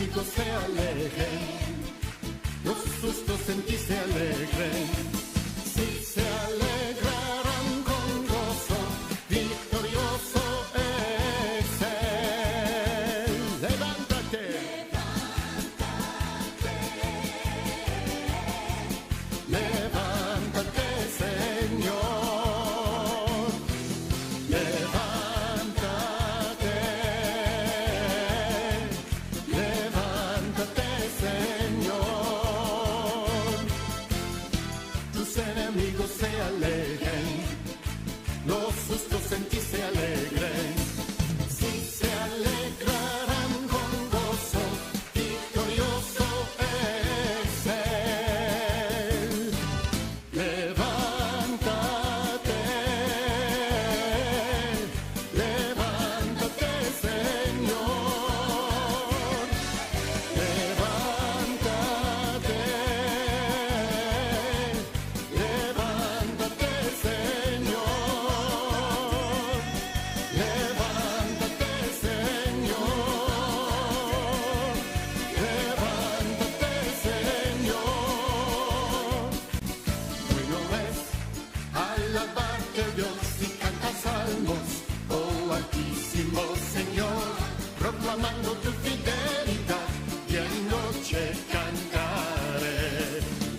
amigos se alegren, los sustos en ti se alegren. Si se alegrarán con gozo, victorioso es Él. Levántate. Levántate, Señor. Levántate. Levántate, Señor. Tus enemigos se alegren, los sustos en ti se alegren. Si se alegrarán con gozo, victorioso es Él. Levántate, levántate, Señor. Levántate, levántate, Señor. Levántate, Señor. Levántate, Señor. Bueno es alabarte, Dios, y cantar salmos, oh Altísimo Señor, proclamando tu fidelidad, y en noche cantaré.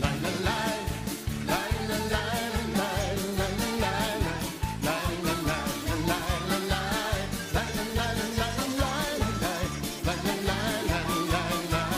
La la la, la la la la, la la la la, la la la la, la la la, la la la la, la la la la.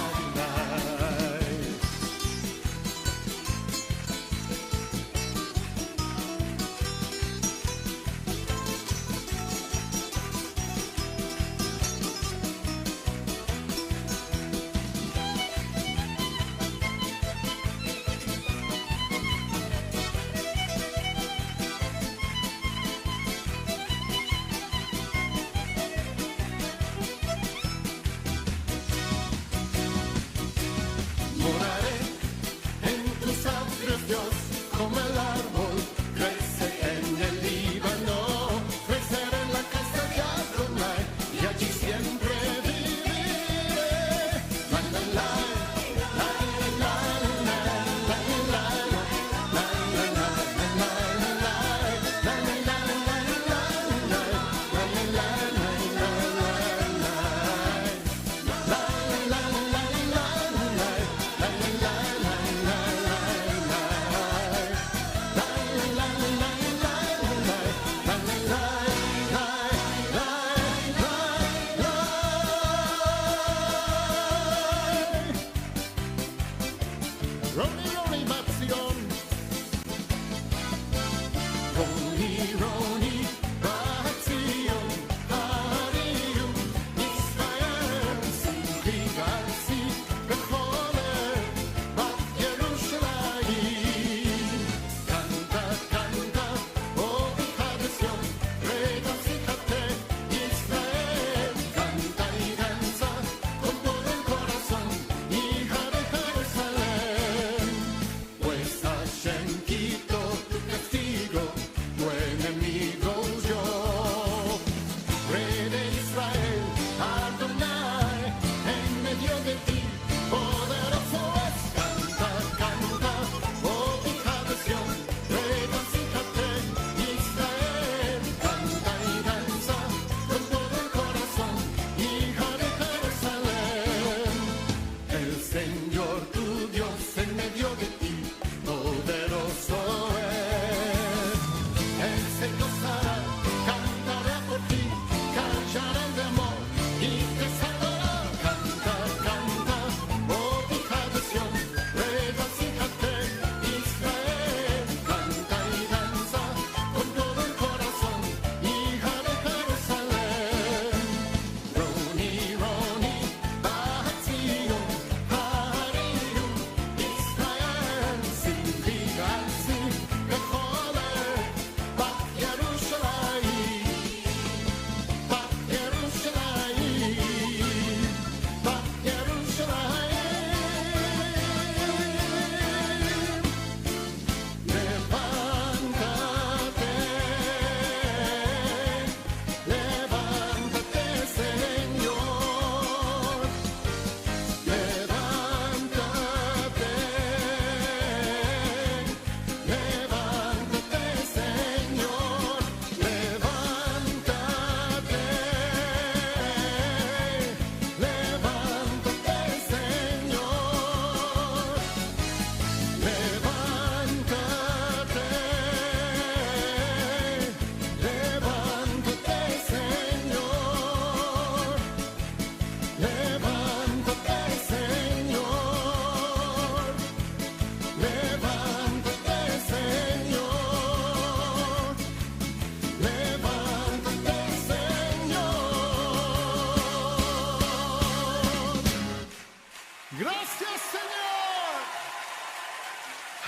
Gracias, Señor.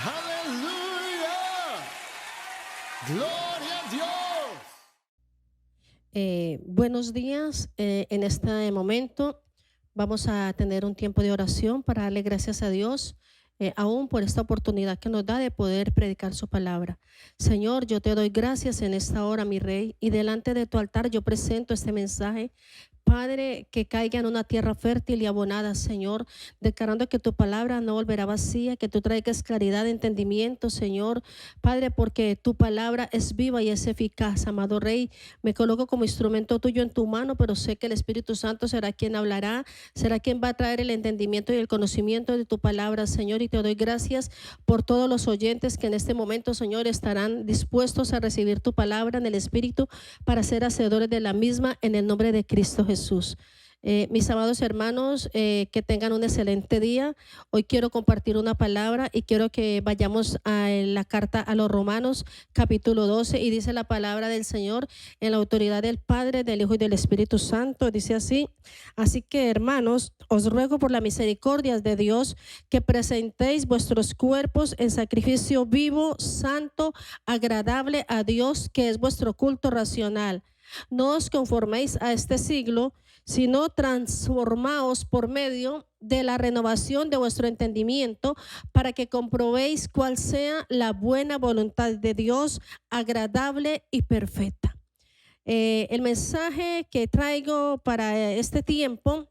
Aleluya. Gloria a Dios. Buenos días. En este momento vamos a tener un tiempo de oración para darle gracias a Dios, aún por esta oportunidad que nos da de poder predicar su palabra. Señor, yo te doy gracias en esta hora, mi Rey, y delante de tu altar yo presento este mensaje. Padre, que caiga en una tierra fértil y abonada, Señor, declarando que tu palabra no volverá vacía, que tú traigas claridad de entendimiento, Señor. Padre, porque tu palabra es viva y es eficaz, amado Rey. Me coloco como instrumento tuyo en tu mano, pero sé que el Espíritu Santo será quien hablará, será quien va a traer el entendimiento y el conocimiento de tu palabra, Señor. Y te doy gracias por todos los oyentes que en este momento, Señor, estarán dispuestos a recibir tu palabra en el Espíritu para ser hacedores de la misma en el nombre de Cristo Jesús. Mis amados hermanos, que tengan un excelente día. Hoy quiero compartir una palabra y quiero que vayamos a la carta a los Romanos, capítulo 12, y dice la palabra del Señor en la autoridad del Padre, del Hijo y del Espíritu Santo. Dice así: así que, hermanos, os ruego por la misericordia de Dios que presentéis vuestros cuerpos en sacrificio vivo, santo, agradable a Dios, que es vuestro culto racional. No os conforméis a este siglo, sino transformaos por medio de la renovación de vuestro entendimiento, para que comprobéis cuál sea la buena voluntad de Dios, agradable y perfecta. El mensaje que traigo para este tiempo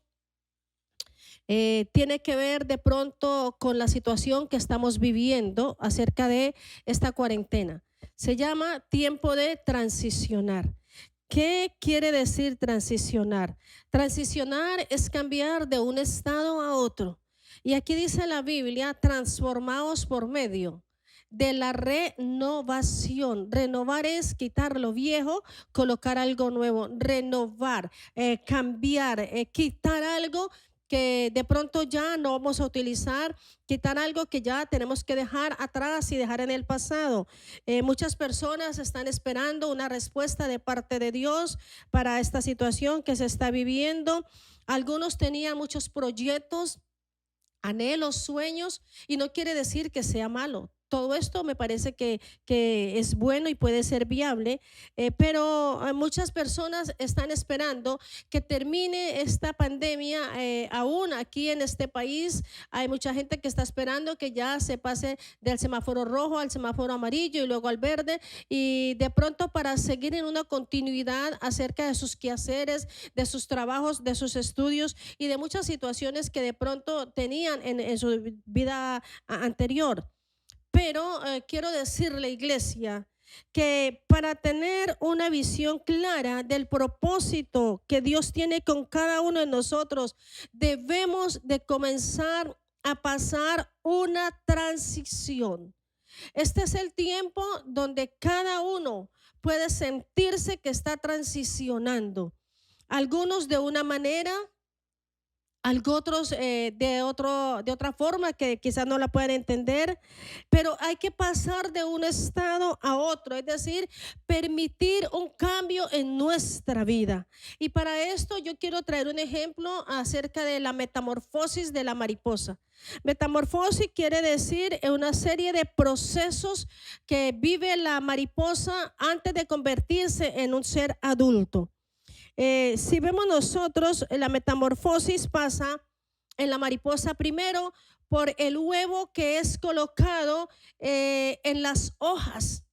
tiene que ver de pronto con la situación que estamos viviendo acerca de esta cuarentena. Se llama tiempo de transicionar. ¿Qué quiere decir transicionar? Transicionar es cambiar de un estado a otro. Y aquí dice la Biblia: transformaos por medio de la renovación. Renovar es quitar lo viejo, colocar algo nuevo. Renovar, cambiar, quitar algo que de pronto ya no vamos a utilizar, quitar algo que ya tenemos que dejar atrás y dejar en el pasado. Muchas personas están esperando una respuesta de parte de Dios para esta situación que se está viviendo. Algunos tenían muchos proyectos, anhelos, sueños, y no quiere decir que sea malo. Todo esto me parece que es bueno y puede ser viable, pero muchas personas están esperando que termine esta pandemia. Aún aquí en este país hay mucha gente que está esperando que ya se pase del semáforo rojo al semáforo amarillo y luego al verde, y de pronto para seguir en una continuidad acerca de sus quehaceres, de sus trabajos, de sus estudios y de muchas situaciones que de pronto tenían en su vida anterior. Pero quiero decirle, iglesia, que para tener una visión clara del propósito que Dios tiene con cada uno de nosotros, debemos de comenzar a pasar una transición. Este es el tiempo donde cada uno puede sentirse que está transicionando. Algunos de una manera, otros de otra forma que quizás no la puedan entender, pero hay que pasar de un estado a otro, es decir, permitir un cambio en nuestra vida. Y para esto yo quiero traer un ejemplo acerca de la metamorfosis de la mariposa. Metamorfosis quiere decir una serie de procesos que vive la mariposa antes de convertirse en un ser adulto. Si vemos nosotros, la metamorfosis pasa en la mariposa primero por el huevo que es colocado en las hojas.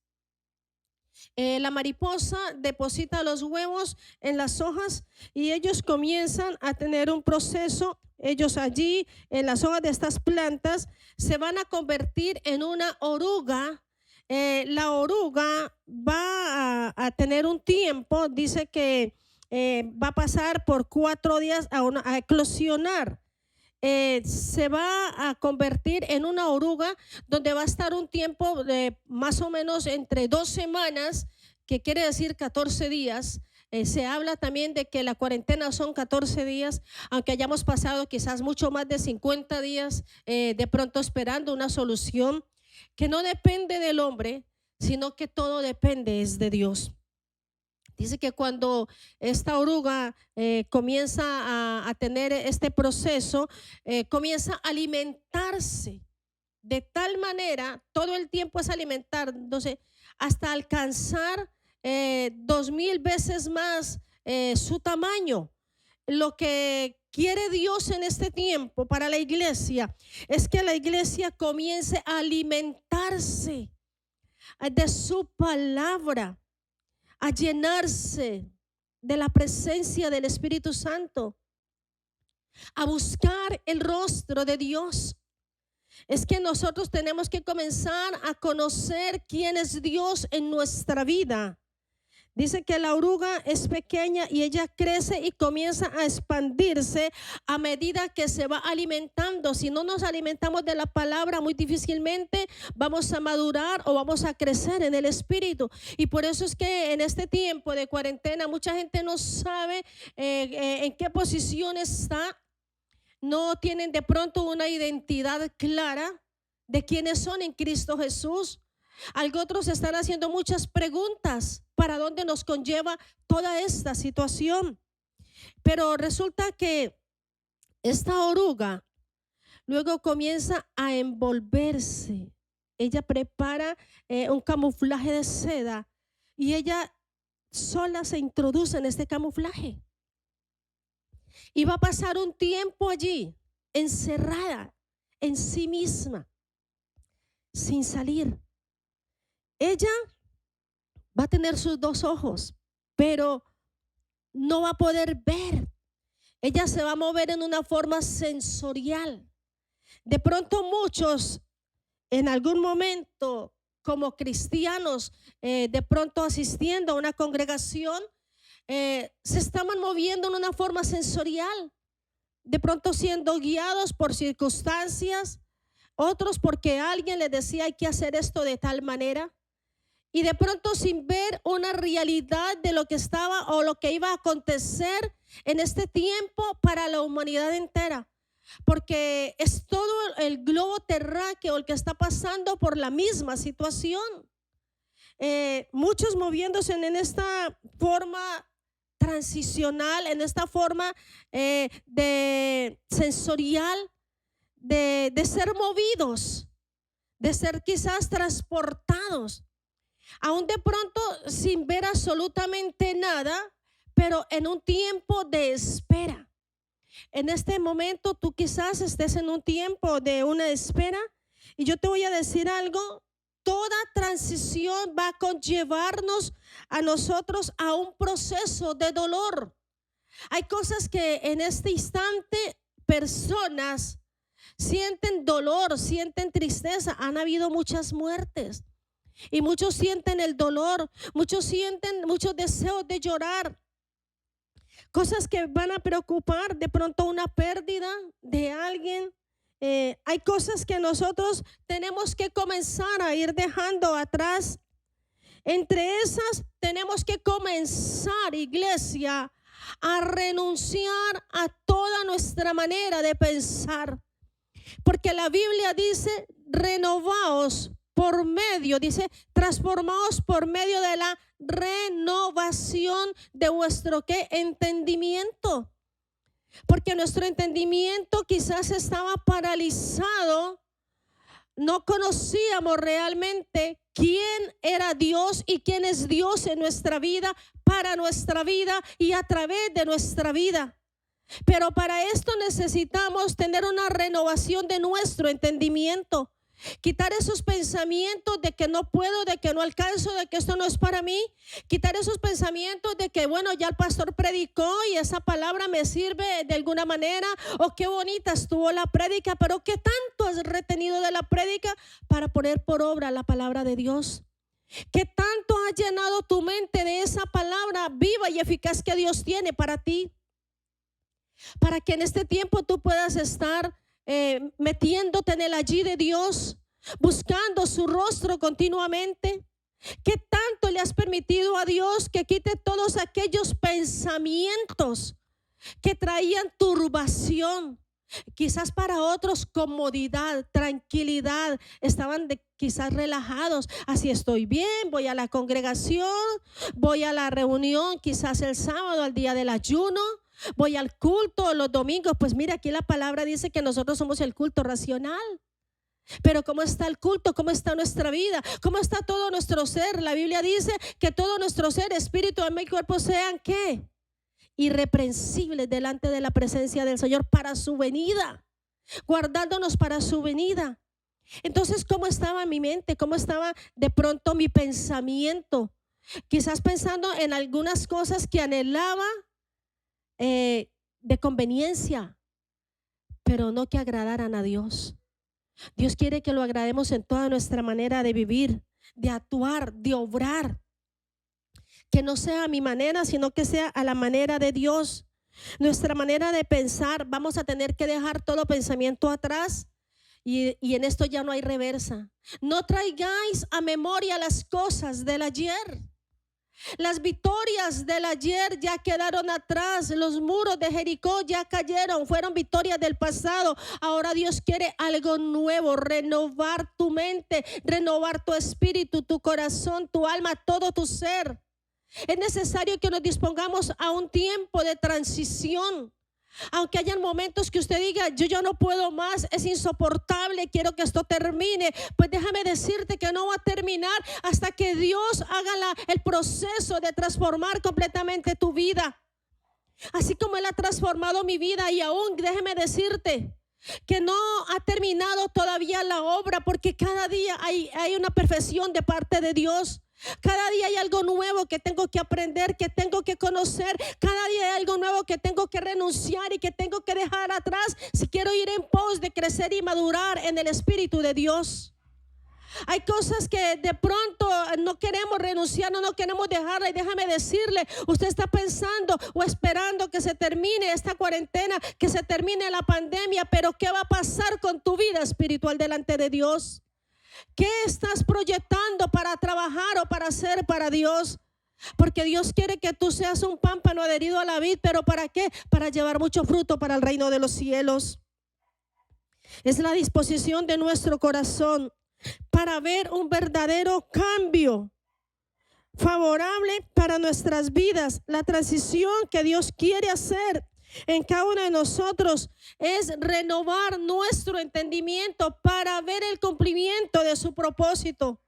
La mariposa deposita los huevos en las hojas y ellos comienzan a tener un proceso. Ellos allí en las hojas de estas plantas se van a convertir en una oruga. La oruga va a tener un tiempo, dice que va a pasar por 4 días a eclosionar. Se va a convertir en una oruga donde va a estar un tiempo de más o menos entre 2 semanas, que quiere decir 14 días. Se habla también de que la cuarentena son 14 días, aunque hayamos pasado quizás mucho más de 50 días de pronto esperando una solución que no depende del hombre, sino que todo depende es de Dios. Dice que cuando esta oruga comienza a tener este proceso, comienza a alimentarse. De tal manera, todo el tiempo es alimentándose hasta alcanzar 2000 veces más su tamaño. Lo que quiere Dios en este tiempo para la iglesia es que la iglesia comience a alimentarse de su palabra, a llenarse de la presencia del Espíritu Santo, a buscar el rostro de Dios. Es que nosotros tenemos que comenzar a conocer quién es Dios en nuestra vida. Dice que la oruga es pequeña y ella crece y comienza a expandirse a medida que se va alimentando. Si no nos alimentamos de la palabra, muy difícilmente vamos a madurar o vamos a crecer en el espíritu. Y por eso es que en este tiempo de cuarentena mucha gente no sabe en qué posición está. No tienen de pronto una identidad clara de quiénes son en Cristo Jesús. Otros están haciendo muchas preguntas para dónde nos conlleva toda esta situación. Pero resulta que esta oruga luego comienza a envolverse. Ella prepara un camuflaje de seda y ella sola se introduce en este camuflaje. Y va a pasar un tiempo allí, encerrada en sí misma, sin salir. Ella va a tener sus dos ojos, pero no va a poder ver. Ella se va a mover en una forma sensorial. De pronto muchos, en algún momento, como cristianos, de pronto asistiendo a una congregación, se estaban moviendo en una forma sensorial, de pronto siendo guiados por circunstancias, otros porque alguien les decía hay que hacer esto de tal manera, y de pronto sin ver una realidad de lo que estaba o lo que iba a acontecer en este tiempo para la humanidad entera, porque es todo el globo terráqueo el que está pasando por la misma situación. Muchos moviéndose en esta forma transicional, en esta forma de sensorial, de ser movidos, de ser quizás transportados, aún de pronto sin ver absolutamente nada, pero en un tiempo de espera. En este momento tú quizás estés en un tiempo de una espera, y yo te voy a decir algo. Toda transición va a conllevarnos a nosotros a un proceso de dolor. Hay cosas que en este instante personas sienten dolor, sienten tristeza. Han habido muchas muertes y muchos sienten el dolor, muchos sienten muchos deseos de llorar. Cosas que van a preocupar, de pronto una pérdida de alguien. Hay cosas que nosotros tenemos que comenzar a ir dejando atrás. Entre esas tenemos que comenzar, iglesia, a renunciar a toda nuestra manera de pensar. Porque la Biblia dice, renovaos por medio, dice, transformaos por medio de la renovación de vuestro ¿qué? Entendimiento. Porque nuestro entendimiento quizás estaba paralizado. No conocíamos realmente quién era Dios y quién es Dios en nuestra vida, para nuestra vida y a través de nuestra vida. Pero para esto necesitamos tener una renovación de nuestro entendimiento. Quitar esos pensamientos de que no puedo, de que no alcanzo, de que esto no es para mí. Quitar esos pensamientos de que, bueno, ya el pastor predicó y esa palabra me sirve de alguna manera. O qué bonita estuvo la prédica, pero qué tanto has retenido de la prédica para poner por obra la palabra de Dios. ¿Qué tanto has llenado tu mente de esa palabra viva y eficaz que Dios tiene para ti? Para que en este tiempo tú puedas estar metiéndote en el allí de Dios, buscando su rostro continuamente. ¿Qué tanto le has permitido a Dios que quite todos aquellos pensamientos que traían turbación, Quizás para otros comodidad, tranquilidad, estaban quizás relajados. Así estoy bien, voy a la congregación, voy a la reunión, quizás el sábado, al día del ayuno, voy al culto los domingos. Pues mira, aquí la palabra dice que nosotros somos el culto racional. Pero ¿cómo está el culto? ¿Cómo está nuestra vida? ¿Cómo está todo nuestro ser? La Biblia dice que todo nuestro ser, espíritu, alma y cuerpo sean ¿qué? Irreprensibles delante de la presencia del Señor para su venida, guardándonos para su venida. Entonces, ¿cómo estaba mi mente? ¿Cómo estaba de pronto mi pensamiento? Quizás pensando en algunas cosas que anhelaba de conveniencia, pero no que agradaran a Dios. Dios quiere que lo agrademos en toda nuestra manera de vivir, de actuar, de obrar. Que no sea a mi manera, sino que sea a la manera de Dios. Nuestra manera de pensar, vamos a tener que dejar todo pensamiento atrás y en esto ya no hay reversa. No traigáis a memoria las cosas del ayer. Las victorias del ayer ya quedaron atrás. Los muros de Jericó ya cayeron, fueron victorias del pasado. Ahora Dios quiere algo nuevo, renovar tu mente, renovar tu espíritu, tu corazón, tu alma, todo tu ser. Es necesario que nos dispongamos a un tiempo de transición. Aunque hayan momentos que usted diga, yo ya no puedo más, es insoportable, quiero que esto termine. Pues déjame decirte que no va a terminar hasta que Dios haga el proceso de transformar completamente tu vida. Así como Él ha transformado mi vida, y aún déjeme decirte que no ha terminado todavía la obra, porque cada día hay una perfección de parte de Dios. Cada día hay algo nuevo que tengo que aprender, que tengo que conocer. Cada día hay algo nuevo que tengo que renunciar y que tengo que dejar atrás si quiero ir en pos de crecer y madurar en el Espíritu de Dios. Hay cosas que de pronto no queremos renunciar, no queremos dejarla. Y déjame decirle, usted está pensando o esperando que se termine esta cuarentena, que se termine la pandemia, pero ¿qué va a pasar con tu vida espiritual delante de Dios? ¿Qué estás proyectando para trabajar o para hacer para Dios? Porque Dios quiere que tú seas un pámpano adherido a la vid, pero ¿para qué? Para llevar mucho fruto para el reino de los cielos. Es la disposición de nuestro corazón para ver un verdadero cambio favorable para nuestras vidas. La transición que Dios quiere hacer en cada uno de nosotros es renovar nuestro entendimiento para ver el cumplimiento de su propósito.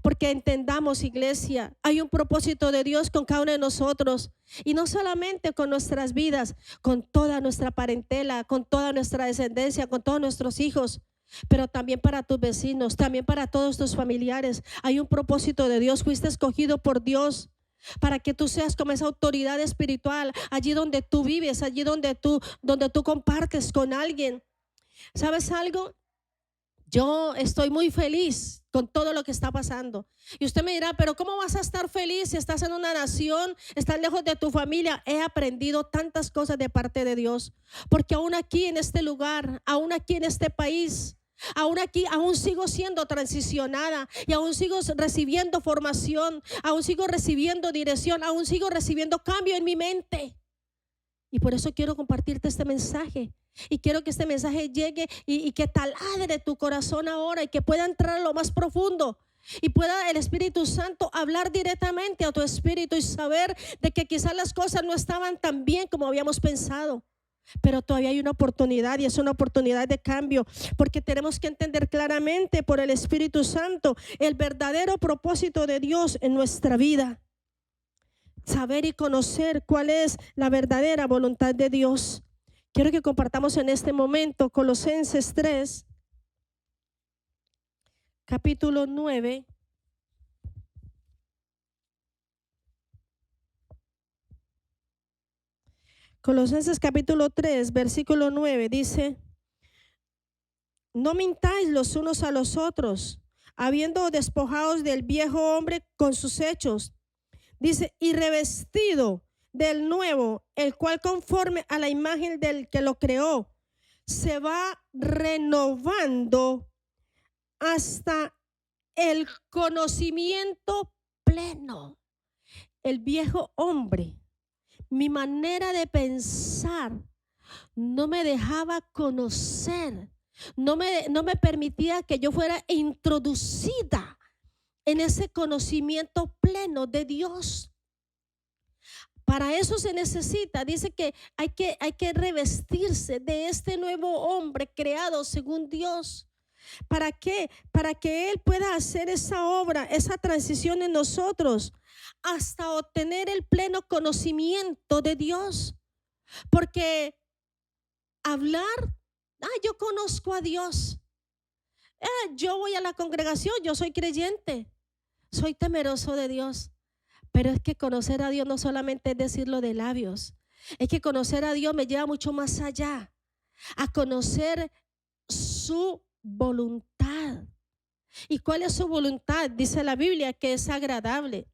Porque entendamos, iglesia, hay un propósito de Dios con cada uno de nosotros. Y no solamente con nuestras vidas, con toda nuestra parentela, con toda nuestra descendencia, con todos nuestros hijos, pero también para tus vecinos, también para todos tus familiares. Hay un propósito de Dios. Fuiste escogido por Dios para que tú seas como esa autoridad espiritual allí donde tú vives, allí donde tú compartes con alguien. ¿Sabes algo? Yo estoy muy feliz con todo lo que está pasando. Y usted me dirá, pero ¿cómo vas a estar feliz si estás en una nación, estás lejos de tu familia? He aprendido tantas cosas de parte de Dios, porque aún aquí en este lugar, aún aquí en este país, aún aquí, aún sigo siendo transicionada y aún sigo recibiendo formación, aún sigo recibiendo dirección, aún sigo recibiendo cambio en mi mente. Y por eso quiero compartirte este mensaje. Y quiero que este mensaje llegue y que taladre tu corazón ahora y que pueda entrar a lo más profundo. Y pueda el Espíritu Santo hablar directamente a tu espíritu y saber de que quizás las cosas no estaban tan bien como habíamos pensado. Pero todavía hay una oportunidad y es una oportunidad de cambio, porque tenemos que entender claramente por el Espíritu Santo el verdadero propósito de Dios en nuestra vida. Saber y conocer cuál es la verdadera voluntad de Dios. Quiero que compartamos en este momento Colosenses 3, capítulo 9. Colosenses capítulo 3, versículo 9 dice: no mintáis los unos a los otros, habiendo despojados del viejo hombre con sus hechos. Dice, y revestido del nuevo, el cual conforme a la imagen del que lo creó, se va renovando hasta el conocimiento pleno. El viejo hombre, mi manera de pensar, no me dejaba conocer, no me permitía que yo fuera introducida en ese conocimiento pleno de Dios. Para eso se necesita, dice que hay que revestirse de este nuevo hombre creado según Dios. ¿Para qué? Para que Él pueda hacer esa obra, esa transición en nosotros, hasta obtener el pleno conocimiento de Dios. Porque hablar, yo conozco a Dios, yo voy a la congregación, yo soy creyente, soy temeroso de Dios. Pero es que conocer a Dios no solamente es decirlo de labios, es que conocer a Dios me lleva mucho más allá, a conocer su voluntad. ¿Y cuál es su voluntad? Dice la Biblia que es agradable,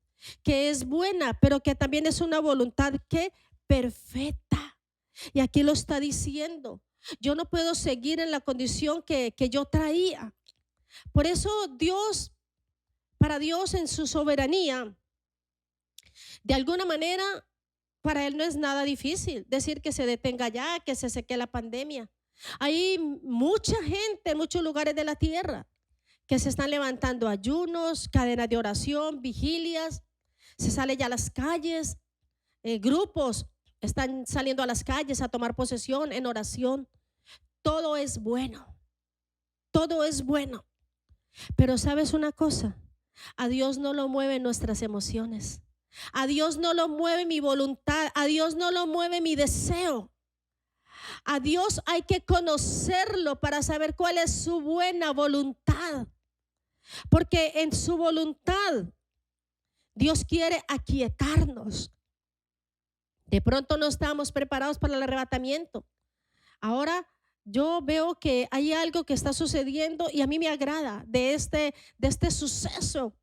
que es buena, pero que también es una voluntad que perfecta. Y aquí lo está diciendo. Yo no puedo seguir en la condición que yo traía. Por eso para Dios en su soberanía, de alguna manera, para Él no es nada difícil decir que se detenga ya, que se seque la pandemia. Hay mucha gente en muchos lugares de la tierra que se están levantando ayunos, cadenas de oración, vigilias, se sale ya a las calles, grupos están saliendo a las calles a tomar posesión en oración. Todo es bueno, todo es bueno. Pero ¿sabes una cosa? A Dios no lo mueven nuestras emociones. A Dios no lo mueve mi voluntad, a Dios no lo mueve mi deseo. A Dios hay que conocerlo para saber cuál es su buena voluntad. Porque en su voluntad Dios quiere aquietarnos. De pronto no estamos preparados para el arrebatamiento. Ahora yo veo que hay algo que está sucediendo y a mí me agrada de este suceso.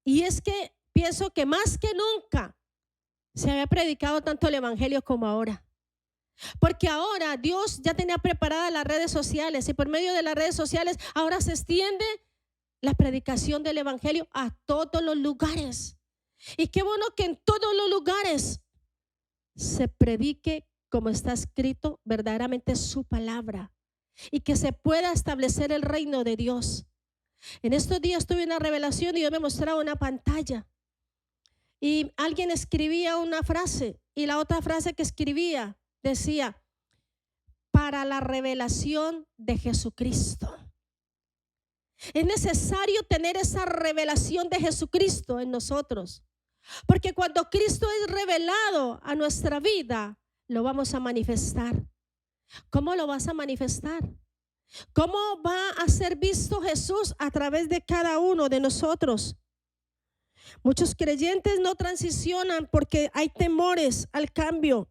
Y es que pienso que más que nunca se había predicado tanto el evangelio como ahora. Porque ahora Dios ya tenía preparadas las redes sociales y por medio de las redes sociales ahora se extiende la predicación del evangelio a todos los lugares. Y qué bueno que en todos los lugares se predique como está escrito verdaderamente su palabra y que se pueda establecer el reino de Dios. En estos días tuve una revelación y Dios me mostraba una pantalla y alguien escribía una frase y la otra frase que escribía decía: para la revelación de Jesucristo. Es necesario tener esa revelación de Jesucristo en nosotros, porque cuando Cristo es revelado a nuestra vida, lo vamos a manifestar. ¿Cómo lo vas a manifestar? ¿Cómo va a ser visto Jesús a través de cada uno de nosotros? Muchos creyentes no transicionan porque hay temores al cambio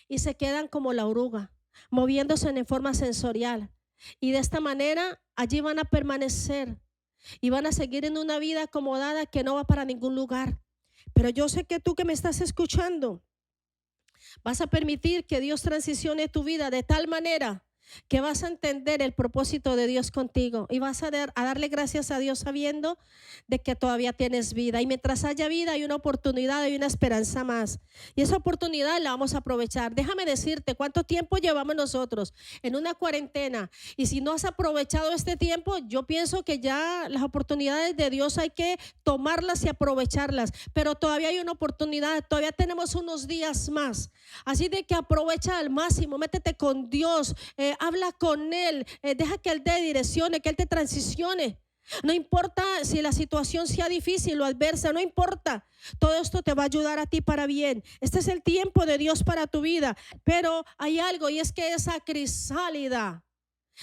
y se quedan como la oruga, moviéndose en forma sensorial. Y de esta manera allí van a permanecer y van a seguir en una vida acomodada que no va para ningún lugar. Pero yo sé que tú que me estás escuchando vas a permitir que Dios transicione tu vida de tal manera que vas a entender el propósito de Dios contigo y vas a darle gracias a Dios sabiendo de que todavía tienes vida. Y mientras haya vida hay una oportunidad, hay una esperanza más. Y esa oportunidad la vamos a aprovechar. Déjame decirte cuánto tiempo llevamos nosotros en una cuarentena. Y si no has aprovechado este tiempo, yo pienso que ya las oportunidades de Dios hay que tomarlas y aprovecharlas. Pero todavía hay una oportunidad, todavía tenemos unos días más. Así de que aprovecha al máximo, métete con Dios, habla con Él, deja que Él te direccione, que Él te transicione. No importa si la situación sea difícil o adversa, no importa. Todo esto te va a ayudar a ti para bien. Este es el tiempo de Dios para tu vida. Pero hay algo y es que esa crisálida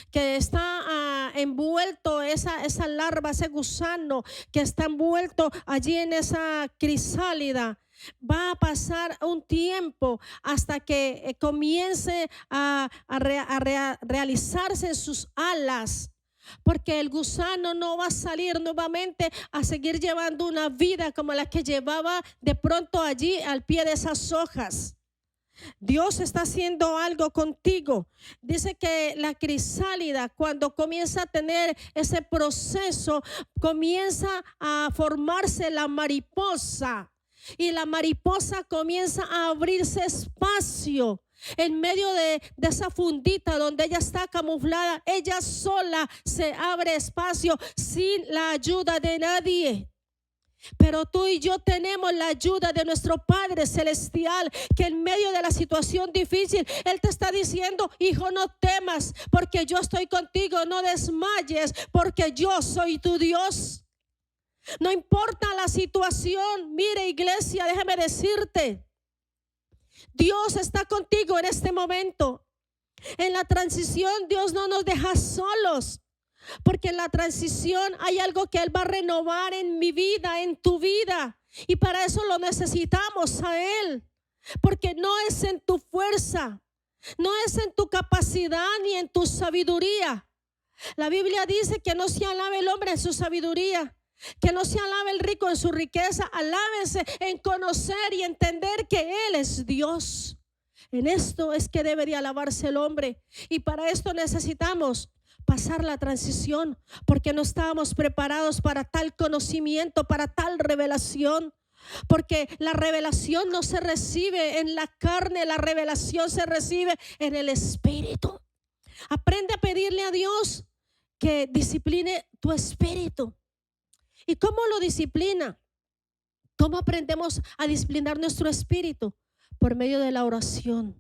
que está envuelto, esa larva, ese gusano que está envuelto allí en esa crisálida, va a pasar un tiempo hasta que comience a realizarse en sus alas, porque el gusano no va a salir nuevamente a seguir llevando una vida como la que llevaba de pronto allí al pie de esas hojas. Dios está haciendo algo contigo. Dice que la crisálida, cuando comienza a tener ese proceso, comienza a formarse la mariposa. y la mariposa comienza a abrirse espacio en medio de esa fundita donde ella está camuflada. Ella sola se abre espacio sin la ayuda de nadie. Pero tú y yo tenemos la ayuda de nuestro Padre Celestial, que en medio de la situación difícil, Él te está diciendo: hijo, no temas, porque yo estoy contigo. No desmayes, porque yo soy tu Dios. No importa la situación. Mire, iglesia, déjame decirte, Dios está contigo en este momento. En la transición Dios no nos deja solos, porque en la transición hay algo que Él va a renovar en mi vida, en tu vida, y para eso lo necesitamos a Él, porque no es en tu fuerza, no es en tu capacidad ni en tu sabiduría. La Biblia dice que no se alabe el hombre en su sabiduría, que no se alabe el rico en su riqueza. Alábense en conocer y entender que Él es Dios. En esto es que debe de alabarse el hombre, y para esto necesitamos pasar la transición, porque no estábamos preparados para tal conocimiento, para tal revelación. Porque la revelación no se recibe en la carne, la revelación se recibe en el Espíritu. Aprende a pedirle a Dios que discipline tu espíritu. ¿Y cómo lo disciplina? ¿Cómo aprendemos a disciplinar nuestro espíritu? Por medio de la oración,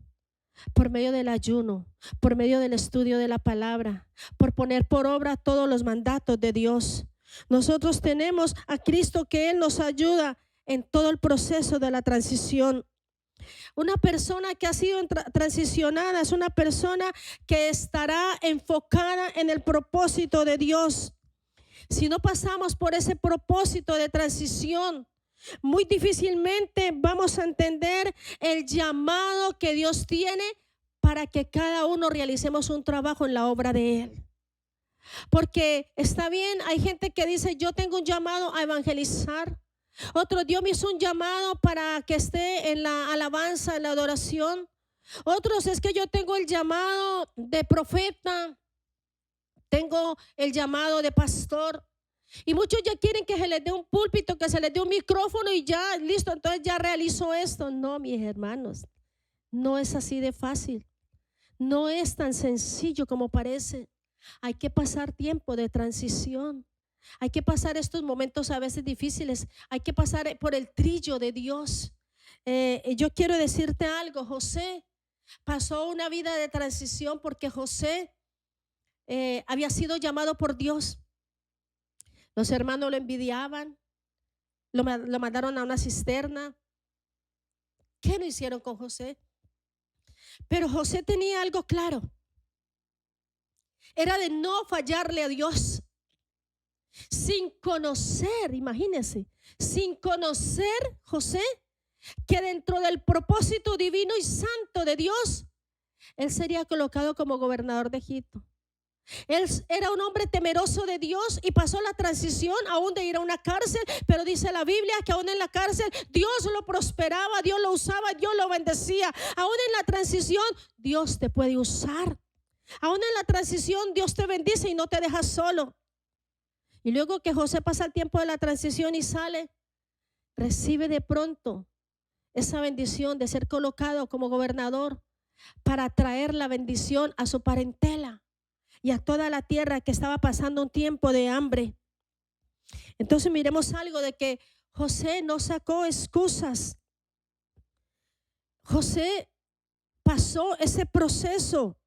por medio del ayuno, por medio del estudio de la palabra, por poner por obra todos los mandatos de Dios. Nosotros tenemos a Cristo, que Él nos ayuda en todo el proceso de la transición. Una persona que ha sido transicionada es una persona que estará enfocada en el propósito de Dios. Si no pasamos por ese propósito de transición, muy difícilmente vamos a entender el llamado que Dios tiene para que cada uno realicemos un trabajo en la obra de Él. Porque está bien, hay gente que dice: yo tengo un llamado a evangelizar. Otro: Dios me hizo un llamado para que esté en la alabanza, en la adoración. Otros: es que yo tengo el llamado de profeta, tengo el llamado de pastor. Y muchos ya quieren que se les dé un púlpito, que se les dé un micrófono y ya, listo, entonces ya realizo esto. No, mis hermanos, no es así de fácil. No es tan sencillo como parece. Hay que pasar tiempo de transición. Hay que pasar estos momentos a veces difíciles. Hay que pasar por el trillo de Dios. Yo quiero decirte algo. José pasó una vida de transición porque José había sido llamado por Dios. Los hermanos lo envidiaban, lo mandaron a una cisterna. ¿Qué no hicieron con José? Pero José tenía algo claro. Era de no fallarle a Dios. Sin conocer, imagínense, sin conocer José que dentro del propósito divino y santo de Dios, él sería colocado como gobernador de Egipto. Él era un hombre temeroso de Dios y pasó la transición aún de ir a una cárcel, pero dice la Biblia que aún en la cárcel Dios lo prosperaba, Dios lo usaba, Dios lo bendecía. Aún en la transición Dios te puede usar. Aún en la transición Dios te bendice y no te deja solo. Y luego que José pasa el tiempo de la transición y sale, recibe de pronto esa bendición de ser colocado como gobernador para traer la bendición a su parentela y a toda la tierra que estaba pasando un tiempo de hambre. Entonces miremos algo de que José no sacó excusas. José pasó ese proceso.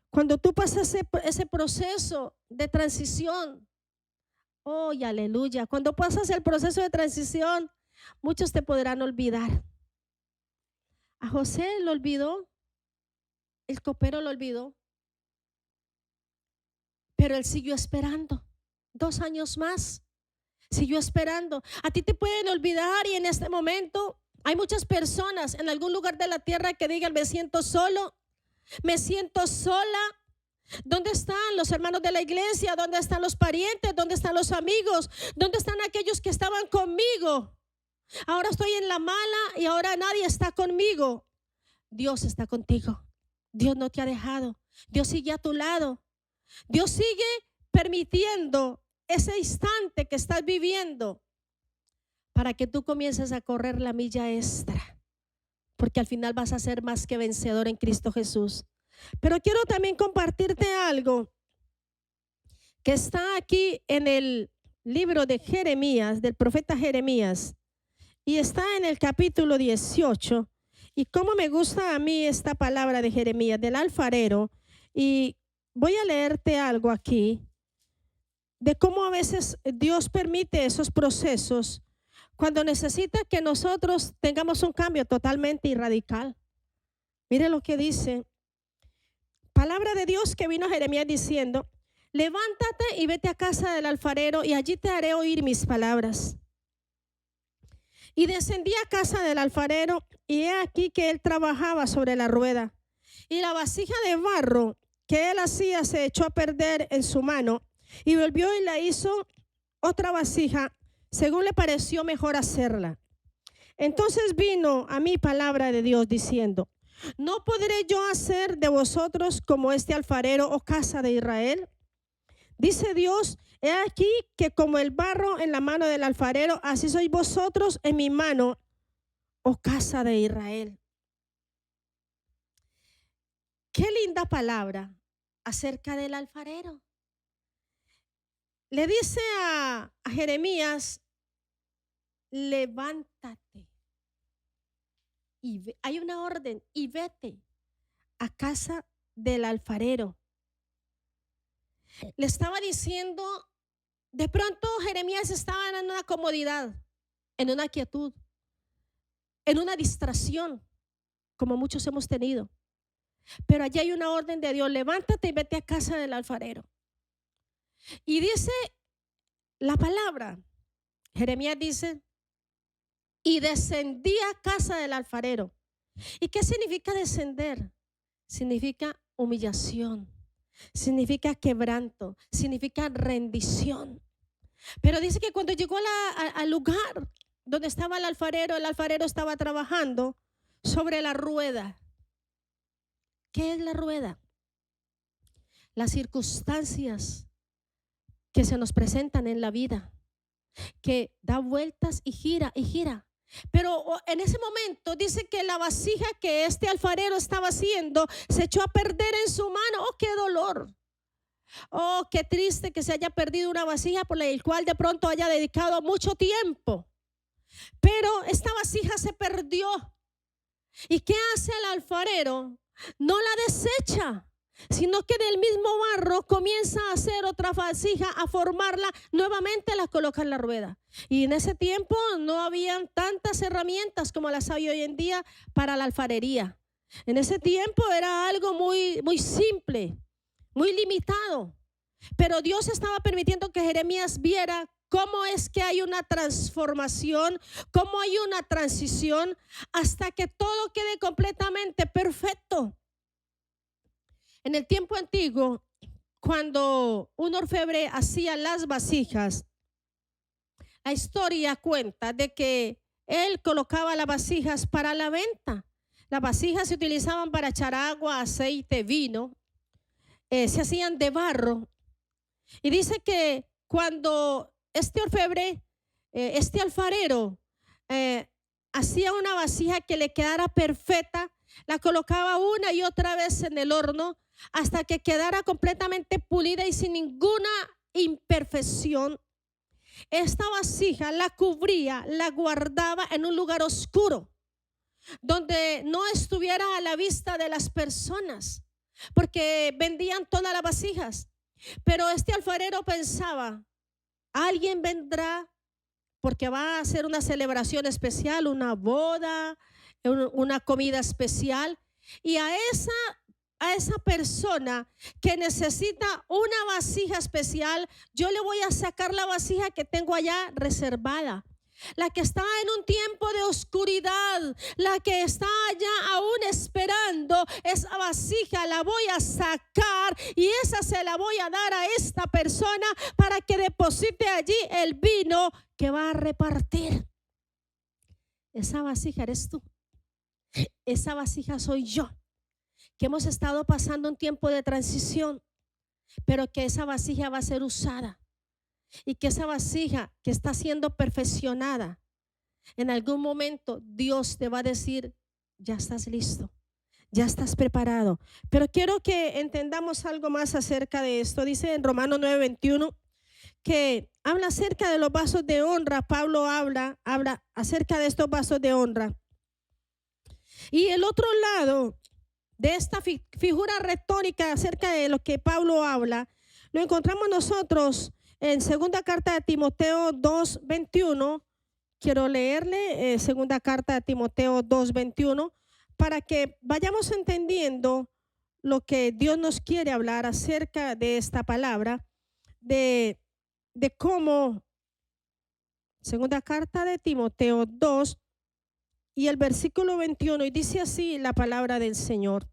Cuando tú pasas ese proceso de transición, oh, y aleluya, cuando pasas el proceso de transición, muchos te podrán olvidar. A José lo olvidó, el copero lo olvidó, pero él siguió esperando 2 años más, siguió esperando. A ti te pueden olvidar y en este momento hay muchas personas en algún lugar de la tierra que digan: me siento solo, me siento sola. ¿Dónde están los hermanos de la iglesia? ¿Dónde están los parientes? ¿Dónde están los amigos? ¿Dónde están aquellos que estaban conmigo? Ahora estoy en la mala y ahora nadie está conmigo. Dios está contigo. Dios no te ha dejado. Dios sigue a tu lado. Dios sigue permitiendo ese instante que estás viviendo para que tú comiences a correr la milla extra, porque al final vas a ser más que vencedor en Cristo Jesús. Pero quiero también compartirte algo que está aquí en el libro de Jeremías, del profeta Jeremías, y está en el capítulo 18. Y cómo me gusta a mí esta palabra de Jeremías, del alfarero. Y voy a leerte algo aquí de cómo a veces Dios permite esos procesos cuando necesita que nosotros tengamos un cambio totalmente y radical. Mire lo que dice. Palabra de Dios que vino a Jeremías diciendo: levántate y vete a casa del alfarero y allí te haré oír mis palabras. Y descendí a casa del alfarero y he aquí que él trabajaba sobre la rueda. Y la vasija de barro que él hacía se echó a perder en su mano y volvió y la hizo otra vasija según le pareció mejor hacerla. Entonces vino a mí palabra de Dios diciendo: ¿no podré yo hacer de vosotros como este alfarero, oh casa de Israel? Dice Dios: he aquí que como el barro en la mano del alfarero, así sois vosotros en mi mano, oh casa de Israel. Qué linda palabra acerca del alfarero. Le dice a Jeremías: levántate. Y hay una orden, y vete a casa del alfarero. Le estaba diciendo, de pronto Jeremías estaba en una comodidad, en una quietud, en una distracción, como muchos hemos tenido. Pero allí hay una orden de Dios: levántate y vete a casa del alfarero. Y dice la palabra, Jeremías dice: y descendí a casa del alfarero. ¿Y qué significa descender? Significa humillación, significa quebranto, significa rendición. Pero dice que cuando llegó al lugar donde estaba el alfarero estaba trabajando sobre la rueda. ¿Qué es la rueda? Las circunstancias que se nos presentan en la vida, que da vueltas y gira y gira. Pero en ese momento dice que la vasija que este alfarero estaba haciendo se echó a perder en su mano. ¡Oh, qué dolor! ¡Oh, qué triste que se haya perdido una vasija por la cual de pronto haya dedicado mucho tiempo! Pero esta vasija se perdió. ¿Y qué hace el alfarero? No la desecha, sino que del mismo barro comienza a hacer otra vasija, a formarla, nuevamente la coloca en la rueda. Y en ese tiempo no habían tantas herramientas como las hay hoy en día para la alfarería. En ese tiempo era algo muy, muy simple, muy limitado. Pero Dios estaba permitiendo que Jeremías viera cómo es que hay una transformación, cómo hay una transición hasta que todo quede completamente perfecto. En el tiempo antiguo, cuando un orfebre hacía las vasijas, la historia cuenta de que él colocaba las vasijas para la venta. Las vasijas se utilizaban para echar agua, aceite, vino. Se hacían de barro. Y dice que cuando este orfebre, este alfarero, hacía una vasija que le quedara perfecta, la colocaba una y otra vez en el horno hasta que quedara completamente pulida y sin ninguna imperfección. Esta vasija la cubría, la guardaba en un lugar oscuro, donde no estuviera a la vista de las personas, porque vendían todas las vasijas. Pero este alfarero pensaba: alguien vendrá porque va a hacer una celebración especial, una boda, una comida especial, y a esa persona que necesita una vasija especial, yo le voy a sacar la vasija que tengo allá reservada. La que está en un tiempo de oscuridad, la que está allá aún esperando, esa vasija la voy a sacar y esa se la voy a dar a esta persona para que deposite allí el vino que va a repartir. Esa vasija eres tú. Esa vasija soy yo, que hemos estado pasando un tiempo de transición, pero que esa vasija va a ser usada y que esa vasija que está siendo perfeccionada En algún momento Dios te va a decir, ya estás listo, ya estás preparado. Pero quiero que entendamos algo más acerca de esto. Dice en Romanos 9:21 que habla acerca de los vasos de honra. Pablo habla acerca de estos vasos de honra. Y el otro lado de esta figura retórica acerca de lo que Pablo habla, lo encontramos nosotros en segunda carta de Timoteo 2:21. Quiero leerle segunda carta de Timoteo 2:21 para que vayamos entendiendo lo que Dios nos quiere hablar acerca de esta palabra, de cómo, segunda carta de Timoteo 2 y el versículo 21, y dice así la palabra del Señor.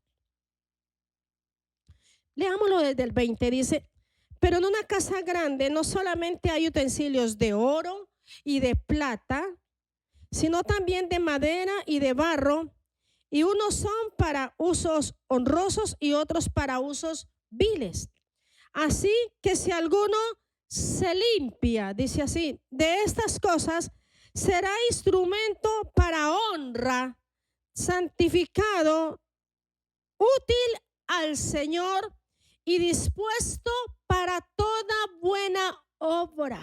Leámoslo desde el 20, dice, pero en una casa grande no solamente hay utensilios de oro y de plata, sino también de madera y de barro, y unos son para usos honrosos y otros para usos viles. Así que si alguno se limpia, dice así, de estas cosas, será instrumento para honra, santificado, útil al Señor y dispuesto para toda buena obra.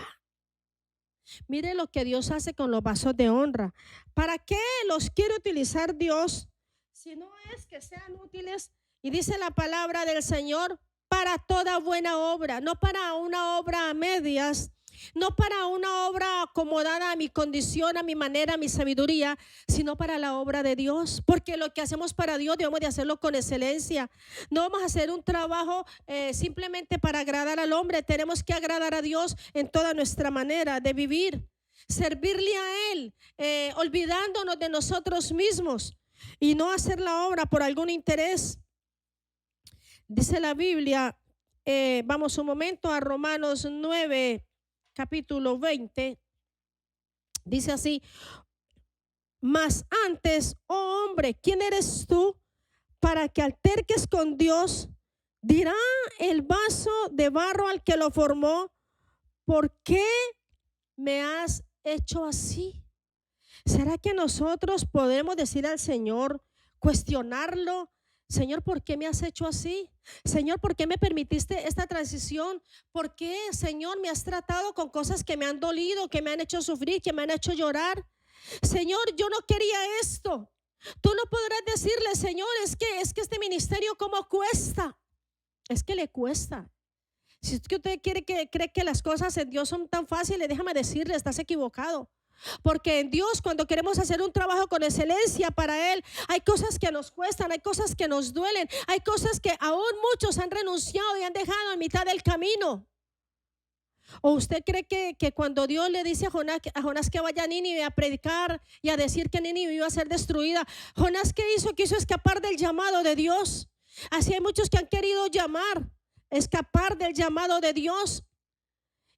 Mire lo que Dios hace con los vasos de honra. ¿Para qué los quiere utilizar Dios? Si no es que sean útiles, y dice la palabra del Señor, para toda buena obra, no para una obra a medias, no para una obra acomodada a mi condición, a mi manera, a mi sabiduría, sino para la obra de Dios. Porque lo que hacemos para Dios debemos de hacerlo con excelencia. No vamos a hacer un trabajo simplemente para agradar al hombre. Tenemos que agradar a Dios en toda nuestra manera de vivir, servirle a Él, olvidándonos de nosotros mismos y no hacer la obra por algún interés. Dice la Biblia, vamos un momento a Romanos 9, capítulo 20, dice así, mas antes, oh hombre, ¿quién eres tú para que alterques con Dios? Dirá el vaso de barro al que lo formó, ¿por qué me has hecho así? ¿Será que nosotros podemos decir al Señor, cuestionarlo? Señor, ¿por qué me has hecho así? Señor, ¿por qué me permitiste esta transición? ¿Por qué, Señor, me has tratado con cosas que me han dolido, que me han hecho sufrir, que me han hecho llorar? Señor, yo no quería esto. Tú no podrás decirle, Señor, es que este ministerio ¿cómo cuesta? Es que le cuesta. Si es que usted cree que las cosas en Dios son tan fáciles, déjame decirle, estás equivocado. Porque en Dios, cuando queremos hacer un trabajo con excelencia para Él, hay cosas que nos cuestan, hay cosas que nos duelen, hay cosas que aún muchos han renunciado y han dejado en mitad del camino. ¿O usted cree que cuando Dios le dice a Jonás que vaya a Nínive a predicar y a decir que Nínive iba a ser destruida, Jonás ¿qué hizo? Quiso escapar del llamado de Dios. Así hay muchos que han querido escapar del llamado de Dios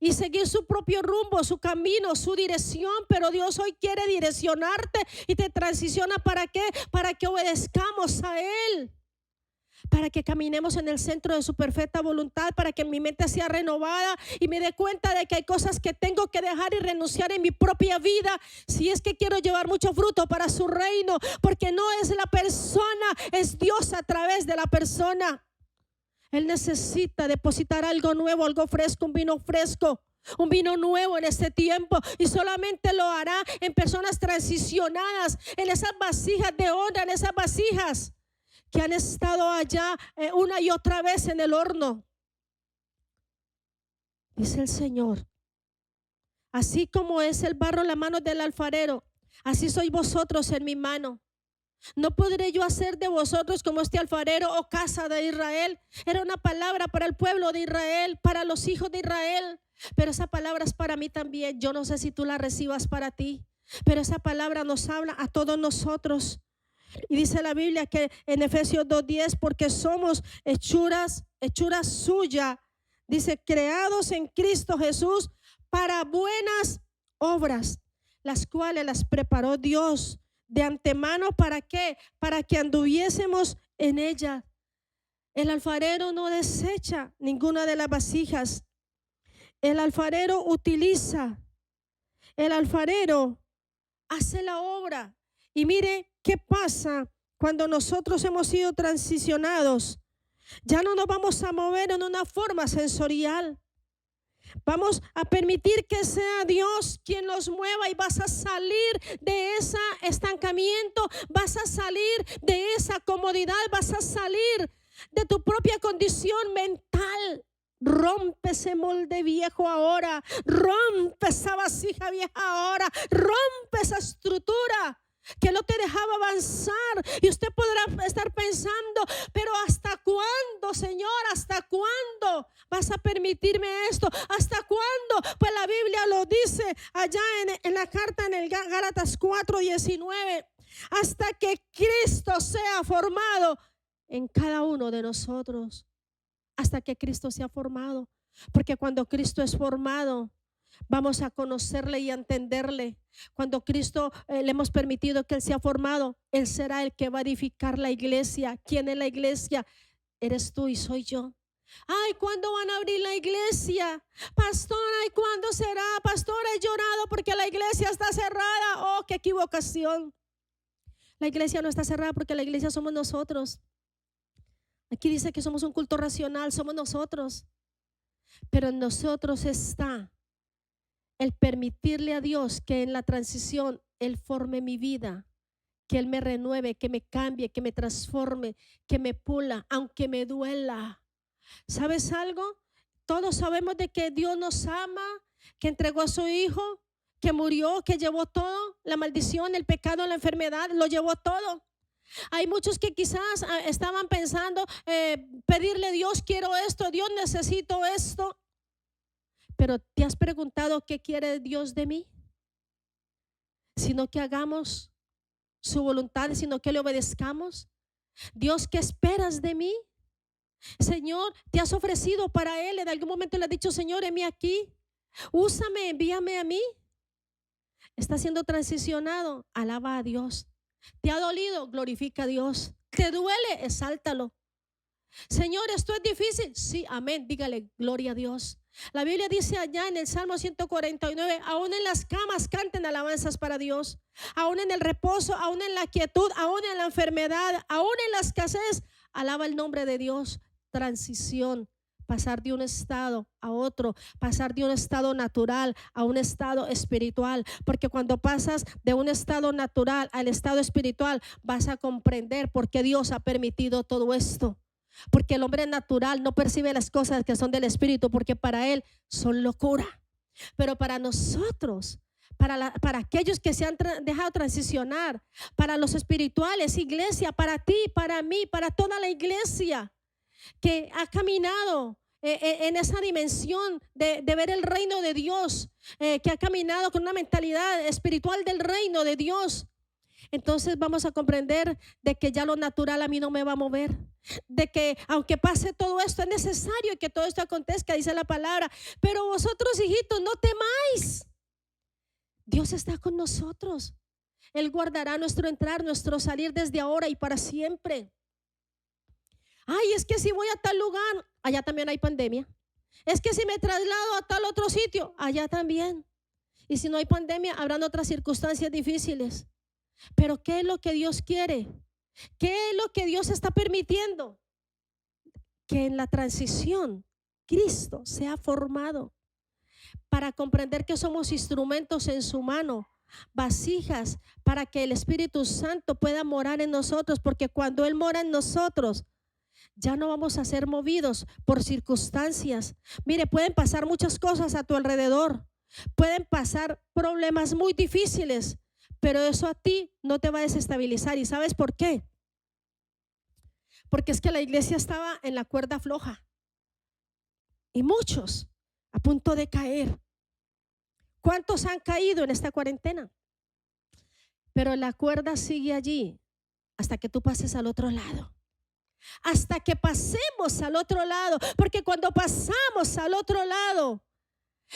y seguir su propio rumbo, su camino, su dirección. Pero Dios hoy quiere direccionarte y te transiciona. ¿Para qué? Para que obedezcamos a Él, para que caminemos en el centro de su perfecta voluntad, para que mi mente sea renovada y me dé cuenta de que hay cosas que tengo que dejar y renunciar en mi propia vida, si es que quiero llevar mucho fruto para su reino. Porque no es la persona, es Dios a través de la persona. Él necesita depositar algo nuevo, algo fresco, un vino fresco, un vino nuevo en este tiempo. Y solamente lo hará en personas transicionadas, en esas vasijas de honra, en esas vasijas que han estado allá una y otra vez en el horno. Dice el Señor, así como es el barro en la mano del alfarero, así sois vosotros en mi mano. No podré yo hacer de vosotros como este alfarero, oh casa de Israel. Era una palabra para el pueblo de Israel, para los hijos de Israel, pero esa palabra es para mí también. Yo no sé si tú la recibas para ti, pero esa palabra nos habla a todos nosotros. Y dice la Biblia que en Efesios 2:10, porque somos hechura suya, dice, creados en Cristo Jesús para buenas obras, las cuales las preparó Dios de antemano. ¿Para qué? Para que anduviésemos en ella. El alfarero no desecha ninguna de las vasijas. El alfarero utiliza. El alfarero hace la obra. Y mire qué pasa cuando nosotros hemos sido transicionados. Ya no nos vamos a mover en una forma sensorial. Vamos a permitir que sea Dios quien nos mueva y vas a salir de ese estancamiento, vas a salir de esa comodidad, vas a salir de tu propia condición mental. Rompe ese molde viejo ahora, rompe esa vasija vieja ahora, rompe esa estructura que no te dejaba avanzar. Y usted podrá estar pensando, pero ¿hasta cuándo, Señor? ¿Hasta cuándo vas a permitirme esto? ¿Hasta cuándo? Pues la Biblia lo dice allá en la carta en el Gálatas 4:19, hasta que Cristo sea formado en cada uno de nosotros. Hasta que Cristo sea formado. Porque cuando Cristo es formado, vamos a conocerle y a entenderle. Cuando Cristo le hemos permitido que Él sea formado, Él será el que va a edificar la iglesia. ¿Quién es la iglesia? Eres tú y soy yo. Ay, ¿cuándo van a abrir la iglesia? Pastora, ¿y cuándo será? Pastora, he llorado porque la iglesia está cerrada. Oh, qué equivocación. La iglesia no está cerrada porque la iglesia somos nosotros. Aquí dice que somos un culto racional, somos nosotros. Pero en nosotros está el permitirle a Dios que en la transición Él forme mi vida, que Él me renueve, que me cambie, que me transforme, que me pula, aunque me duela. ¿Sabes algo? Todos sabemos de que Dios nos ama, que entregó a su Hijo, que murió, que llevó todo, la maldición, el pecado, la enfermedad, lo llevó todo. Hay muchos que quizás estaban pensando pedirle a Dios, quiero esto, Dios, necesito esto. Pero ¿te has preguntado qué quiere Dios de mí? Sino que hagamos su voluntad, sino que le obedezcamos. Dios, ¿qué esperas de mí? Señor, ¿te has ofrecido para Él? En algún momento le has dicho, Señor, heme aquí, úsame, envíame a mí. Está siendo transicionado, alaba a Dios. ¿Te ha dolido? Glorifica a Dios. ¿Te duele? Exáltalo. Señor, ¿esto es difícil? Sí, amén, dígale gloria a Dios. La Biblia dice allá en el Salmo 149, aún en las camas canten alabanzas para Dios, aún en el reposo, aún en la quietud, aún en la enfermedad, aún en la escasez, alaba el nombre de Dios. Transición, pasar de un estado a otro, pasar de un estado natural a un estado espiritual, porque cuando pasas de un estado natural al estado espiritual, vas a comprender por qué Dios ha permitido todo esto. Porque el hombre natural no percibe las cosas que son del espíritu, porque para él son locura. Pero para nosotros, para aquellos que se han dejado transicionar, para los espirituales, iglesia, para ti, para mí, para toda la iglesia que ha caminado en esa dimensión de ver el reino de Dios, que ha caminado con una mentalidad espiritual del reino de Dios. Entonces vamos a comprender de que ya lo natural a mí no me va a mover, de que aunque pase todo esto, es necesario que todo esto acontezca, dice la palabra. Pero vosotros, hijitos, no temáis. Dios está con nosotros. Él guardará nuestro entrar, nuestro salir desde ahora y para siempre. Ay, es que si voy a tal lugar, allá también hay pandemia. Es que si me traslado a tal otro sitio, allá también. Y si no hay pandemia, habrán otras circunstancias difíciles. Pero ¿qué es lo que Dios quiere? ¿Qué es lo que Dios está permitiendo? Que en la transición Cristo sea formado para comprender que somos instrumentos en su mano, vasijas para que el Espíritu Santo pueda morar en nosotros, porque cuando Él mora en nosotros, ya no vamos a ser movidos por circunstancias. Mire, pueden pasar muchas cosas a tu alrededor, pueden pasar problemas muy difíciles, pero eso a ti no te va a desestabilizar. ¿Y sabes por qué? Porque es que la iglesia estaba en la cuerda floja y muchos a punto de caer. ¿Cuántos han caído en esta cuarentena? Pero la cuerda sigue allí hasta que tú pases al otro lado. Hasta que pasemos al otro lado, porque cuando pasamos al otro lado,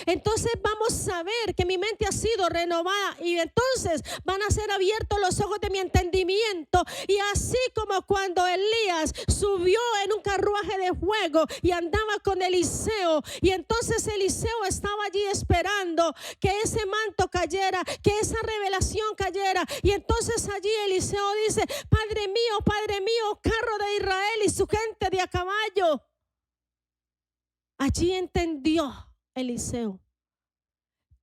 Entonces vamos a ver que mi mente ha sido renovada y entonces van a ser abiertos los ojos de mi entendimiento. Y así como cuando Elías subió en un carruaje de fuego y andaba con Eliseo, y entonces Eliseo estaba allí esperando que ese manto cayera, que esa revelación cayera, y entonces allí Eliseo dice: Padre mío, carro de Israel y su gente de a caballo. Allí entendió Eliseo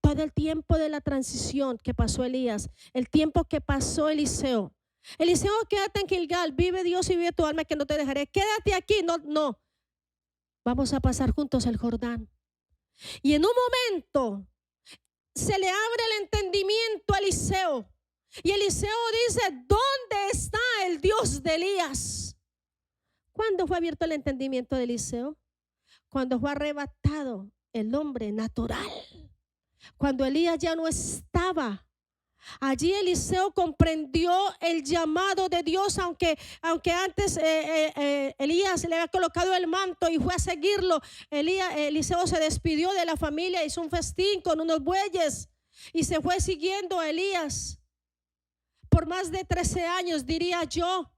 todo el tiempo de la transición que pasó Elías, el tiempo que pasó Eliseo. Eliseo, quédate en Gilgal, vive Dios y vive tu alma, que no te dejaré. Quédate aquí, no. Vamos a pasar juntos el Jordán. Y en un momento se le abre el entendimiento a Eliseo. Y Eliseo dice: ¿dónde está el Dios de Elías? ¿Cuándo fue abierto el entendimiento de Eliseo? Cuando fue arrebatado el hombre natural. Cuando Elías ya no estaba. Allí Eliseo comprendió el llamado de Dios, aunque antes Elías le había colocado el manto y fue a seguirlo. Eliseo se despidió de la familia, hizo un festín con unos bueyes y se fue siguiendo a Elías por más de 13 años, diría yo.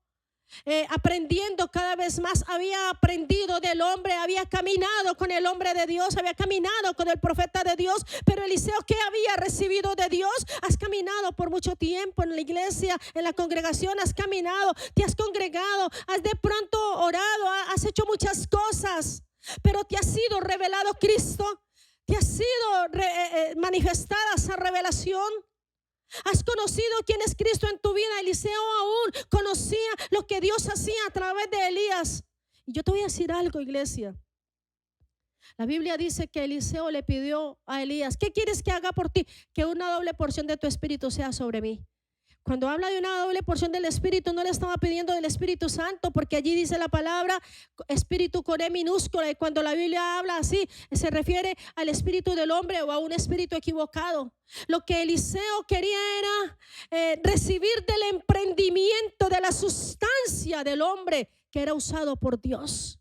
Aprendiendo cada vez más, había aprendido del hombre, había caminado con el hombre de Dios, había caminado con el profeta de Dios. Pero Eliseo, ¿qué había recibido de Dios? Has caminado por mucho tiempo en la iglesia, en la congregación, has caminado, te has congregado, has de pronto orado, has hecho muchas cosas, pero te ha sido revelado Cristo, te ha sido manifestada esa revelación. ¿Has conocido quién es Cristo en tu vida? Eliseo aún conocía lo que Dios hacía a través de Elías. Y yo te voy a decir algo, iglesia. La Biblia dice que Eliseo le pidió a Elías: ¿qué quieres que haga por ti? Que una doble porción de tu espíritu sea sobre mí. Cuando habla de una doble porción del Espíritu, no le estaba pidiendo del Espíritu Santo, porque allí dice la palabra espíritu con E minúscula, y cuando la Biblia habla así, se refiere al espíritu del hombre o a un espíritu equivocado. Lo que Eliseo quería era recibir del emprendimiento, de la sustancia del hombre que era usado por Dios.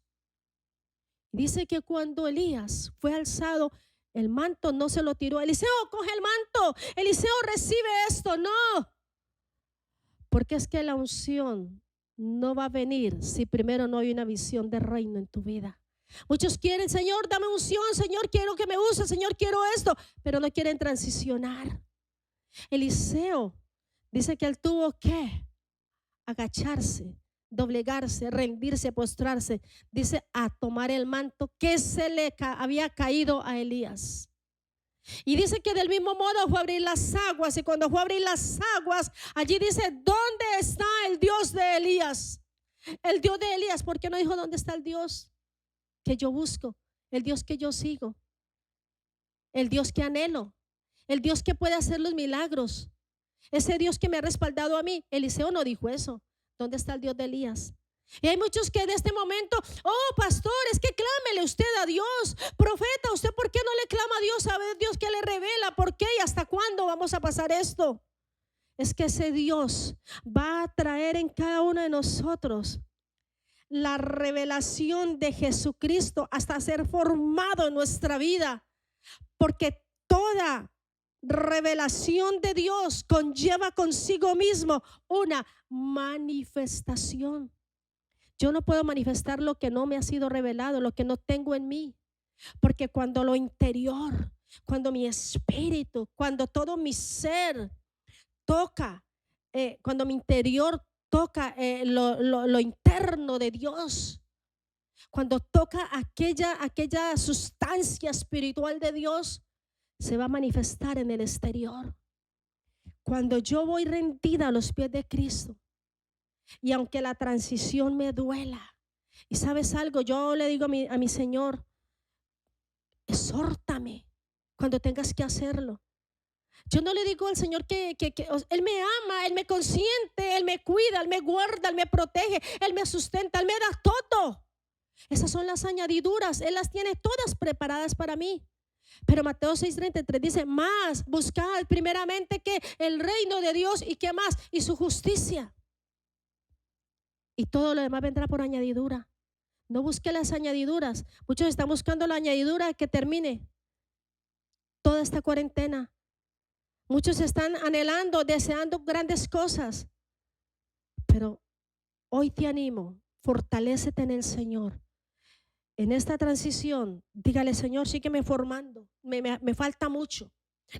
Dice que cuando Elías fue alzado, el manto no se lo tiró. Eliseo, coge el manto. Eliseo, recibe esto. No. Porque es que la unción no va a venir si primero no hay una visión de reino en tu vida. Muchos quieren: Señor, dame unción, Señor, quiero que me use, Señor, quiero esto, pero no quieren transicionar. Eliseo dice que él tuvo que agacharse, doblegarse, rendirse, postrarse, dice, a tomar el manto que se le había caído a Elías. Y dice que del mismo modo fue a abrir las aguas, y cuando fue a abrir las aguas, allí dice: ¿dónde está el Dios de Elías? El Dios de Elías. ¿Por qué no dijo: ¿dónde está el Dios que yo busco? El Dios que yo sigo, el Dios que anhelo, el Dios que puede hacer los milagros, ese Dios que me ha respaldado a mí. Eliseo no dijo eso. ¿Dónde está el Dios de Elías? Y hay muchos que en este momento: oh, pastor, es que clámele usted a Dios. Profeta, ¿usted por qué no le clama a Dios? ¿Sabe Dios que le revela? ¿Por qué y hasta cuándo vamos a pasar esto? Es que ese Dios va a traer en cada uno de nosotros la revelación de Jesucristo hasta ser formado en nuestra vida. Porque toda revelación de Dios conlleva consigo mismo una manifestación. Yo no puedo manifestar lo que no me ha sido revelado, lo que no tengo en mí. Porque cuando lo interior, cuando mi espíritu, cuando todo mi ser toca, cuando mi interior toca lo interno de Dios, cuando toca aquella sustancia espiritual de Dios, se va a manifestar en el exterior. Cuando yo voy rendida a los pies de Cristo, y aunque la transición me duela, y sabes algo, yo le digo a mi Señor: exhórtame cuando tengas que hacerlo. Yo no le digo al Señor que Él me ama, Él me consiente, Él me cuida, Él me guarda, Él me protege, Él me sustenta, Él me da todo. Esas son las añadiduras, Él las tiene todas preparadas para mí. Pero Mateo 6:33 dice: más buscad primeramente que el reino de Dios, y qué más, y su justicia, y todo lo demás vendrá por añadidura. No busque las añadiduras. Muchos están buscando la añadidura que termine. toda esta cuarentena. Muchos están anhelando, deseando grandes cosas, pero hoy te animo, fortalécete en el Señor. En esta transición, dígale, Señor, sígueme formando, me falta mucho.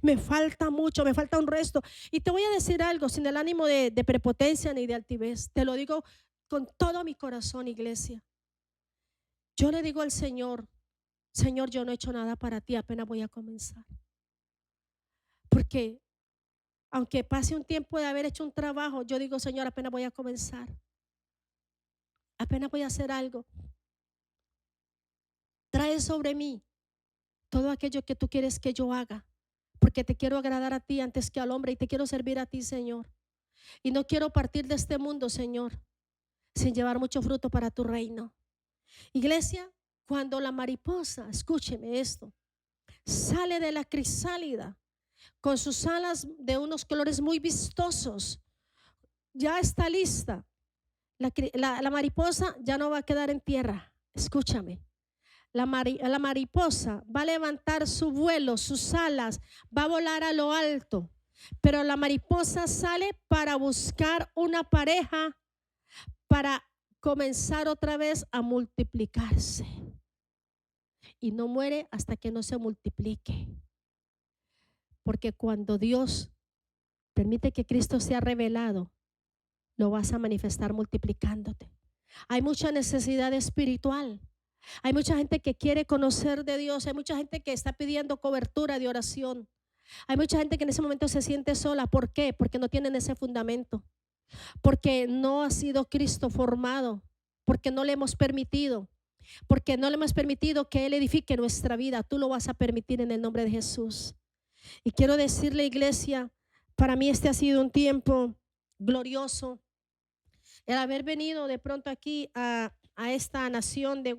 Me falta mucho, me falta un resto. Y te voy a decir algo sin el ánimo de prepotencia ni de altivez. Te lo digo con todo mi corazón, iglesia. Yo le digo al Señor, Señor, yo no he hecho nada para ti, apenas voy a comenzar. Porque aunque pase un tiempo de haber hecho un trabajo, yo digo, Señor, apenas voy a comenzar. Apenas voy a hacer algo. Trae sobre mí todo aquello que tú quieres que yo haga. Porque te quiero agradar a ti antes que al hombre y te quiero servir a ti, Señor. Y no quiero partir de este mundo, Señor, sin llevar mucho fruto para tu reino. Iglesia, cuando la mariposa, escúcheme esto, sale de la crisálida con sus alas de unos colores muy vistosos, ya está lista. La mariposa ya no va a quedar en tierra. Escúchame. La mariposa va a levantar su vuelo, sus alas, va a volar a lo alto. Pero la mariposa sale para buscar una pareja, para comenzar otra vez a multiplicarse. Y no muere hasta que no se multiplique. Porque cuando Dios permite que Cristo sea revelado, lo vas a manifestar multiplicándote. Hay mucha necesidad espiritual. Hay mucha gente que quiere conocer de Dios. Hay mucha gente que está pidiendo cobertura de oración. Hay mucha gente que en ese momento se siente sola. ¿Por qué? Porque no tienen ese fundamento. Porque no ha sido Cristo formado. Porque no le hemos permitido. Porque no le hemos permitido que Él edifique nuestra vida. Tú lo vas a permitir en el nombre de Jesús. Y quiero decirle, iglesia, para mí este ha sido un tiempo glorioso. El haber venido de pronto aquí a esta nación de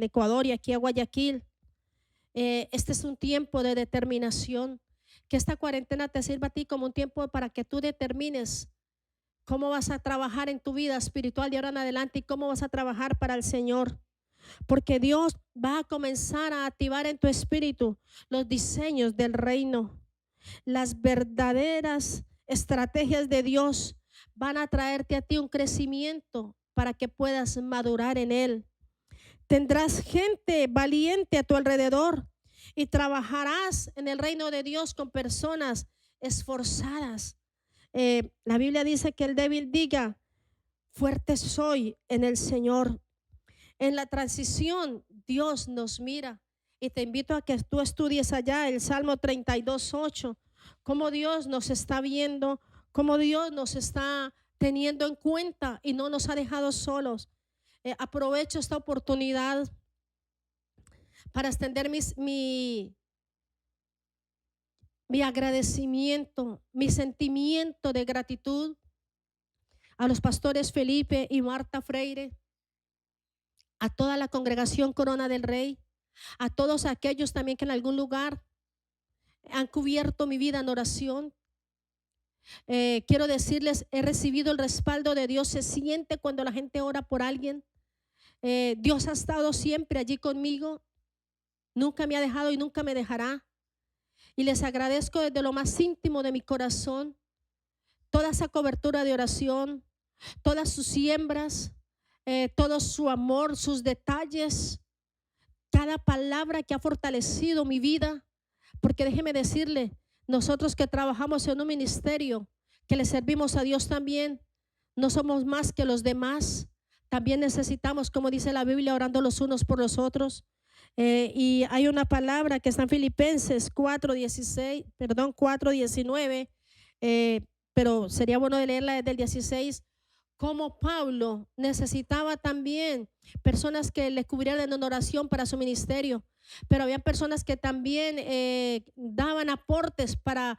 Ecuador y aquí a Guayaquil. Este es un tiempo de determinación. Que esta cuarentena te sirva a ti como un tiempo para que tú determines cómo vas a trabajar en tu vida espiritual de ahora en adelante y cómo vas a trabajar para el Señor. Porque Dios va a comenzar a activar en tu espíritu los diseños del reino. Las verdaderas estrategias de Dios van a traerte a ti un crecimiento para que puedas madurar en Él. Tendrás gente valiente a tu alrededor y trabajarás en el reino de Dios con personas esforzadas. La Biblia dice que el débil diga, fuerte soy en el Señor. En la transición, Dios nos mira. Y te invito a que tú estudies allá el Salmo 32:8, cómo Dios nos está viendo, cómo Dios nos está teniendo en cuenta y no nos ha dejado solos. Aprovecho esta oportunidad para extender mi agradecimiento, mi sentimiento de gratitud a los pastores Felipe y Marta Freire, a toda la congregación Corona del Rey, a todos aquellos también que en algún lugar han cubierto mi vida en oración. Quiero decirles, he recibido el respaldo de Dios. Se siente cuando la gente ora por alguien. Dios ha estado siempre allí conmigo. Nunca me ha dejado y nunca me dejará. Y les agradezco desde lo más íntimo de mi corazón toda esa cobertura de oración, todas sus siembras, todo su amor, sus detalles, cada palabra que ha fortalecido mi vida. Porque déjeme decirle, nosotros que trabajamos en un ministerio, que le servimos a Dios también, no somos más que los demás. También necesitamos, como dice la Biblia, orando los unos por los otros. Y hay una palabra que está en Filipenses 4:19, pero sería bueno de leerla desde el 16. Como Pablo necesitaba también personas que le cubrieran en oración para su ministerio, pero había personas que también daban aportes para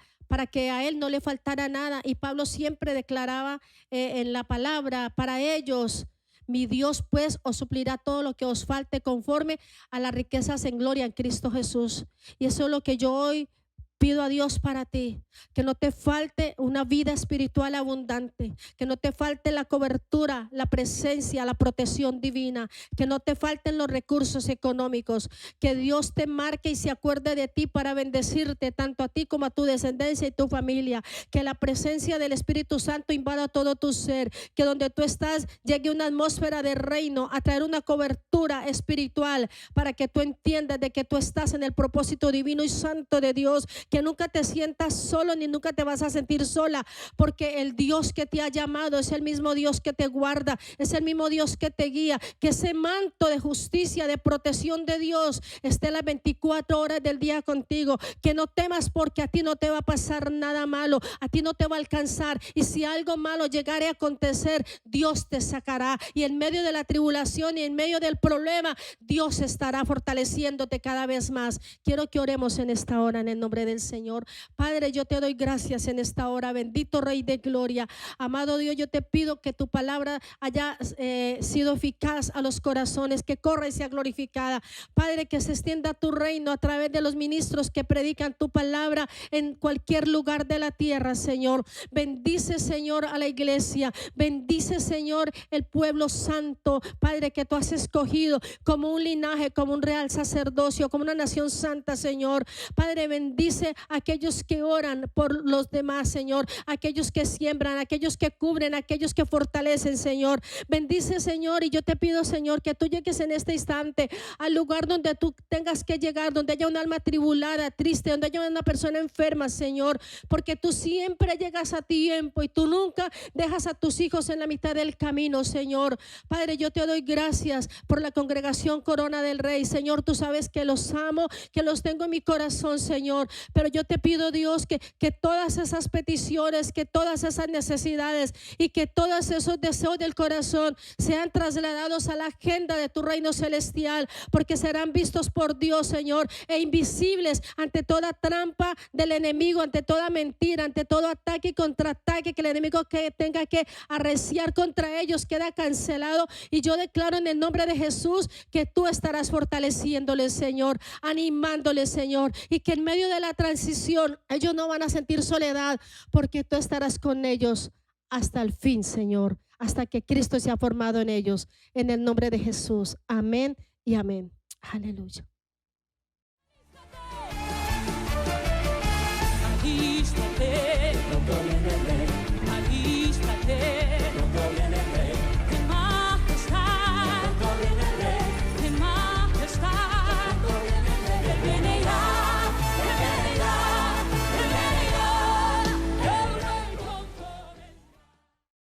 que a él no le faltara nada. Y Pablo siempre declaraba en la palabra para ellos: mi Dios pues os suplirá todo lo que os falte conforme a las riquezas en gloria en Cristo Jesús. Y eso es lo que yo hoy Pido a Dios para ti que no te falte una vida espiritual abundante, que no te falte la cobertura, la presencia, la protección divina, que no te falten los recursos económicos, que Dios te marque y se acuerde de ti para bendecirte tanto a ti como a tu descendencia y tu familia, que la presencia del Espíritu Santo invada todo tu ser, que donde tú estás llegue una atmósfera de reino a traer una cobertura espiritual para que tú entiendas de que tú estás en el propósito divino y santo de Dios, que nunca te sientas solo ni nunca te vas a sentir sola, porque el Dios que te ha llamado es el mismo Dios que te guarda, es el mismo Dios que te guía, que ese manto de justicia, de protección de Dios esté las 24 horas del día contigo, que no temas porque a ti no te va a pasar nada malo, a ti no te va a alcanzar, y si algo malo llegare a acontecer, Dios te sacará, y en medio de la tribulación y en medio del problema, Dios estará fortaleciéndote cada vez más. Quiero que oremos en esta hora en el nombre del Señor. Padre, yo te doy gracias en esta hora, bendito Rey de Gloria. Amado Dios, yo te pido que tu palabra haya sido eficaz a los corazones, que corra y sea glorificada. Padre, que se extienda tu reino a través de los ministros que predican tu palabra en cualquier lugar de la tierra, Señor. Bendice, Señor, a la iglesia. Bendice, Señor, el pueblo santo, Padre, que tú has escogido como un linaje, como un real sacerdocio, como una nación santa, Señor. Padre, bendice a aquellos que oran por los demás, Señor, aquellos que siembran, aquellos que cubren, aquellos que fortalecen, Señor. Bendice, Señor, y yo te pido, Señor, que tú llegues en este instante al lugar donde tú tengas que llegar, donde haya un alma tribulada, triste, donde haya una persona enferma, Señor, porque tú siempre llegas a tiempo y tú nunca dejas a tus hijos en la mitad del camino, Señor. Padre, yo te doy gracias por la congregación Corona del Rey, Señor. Tú sabes que los amo, que los tengo en mi corazón, Señor, pero yo te pido, Dios, que todas esas peticiones, que todas esas necesidades y que todos esos deseos del corazón sean trasladados a la agenda de tu reino celestial, porque serán vistos por Dios, Señor, e invisibles ante toda trampa del enemigo, ante toda mentira, ante todo ataque y contraataque que el enemigo que tenga que arreciar contra ellos queda cancelado. Y yo declaro en el nombre de Jesús que tú estarás fortaleciéndoles, Señor, animándoles, Señor, y que en medio de la transición ellos no van a sentir soledad, porque tú estarás con ellos hasta el fin, Señor, hasta que Cristo sea formado en ellos, en el nombre de Jesús. Amén y amén. Aleluya. Aquí estoy.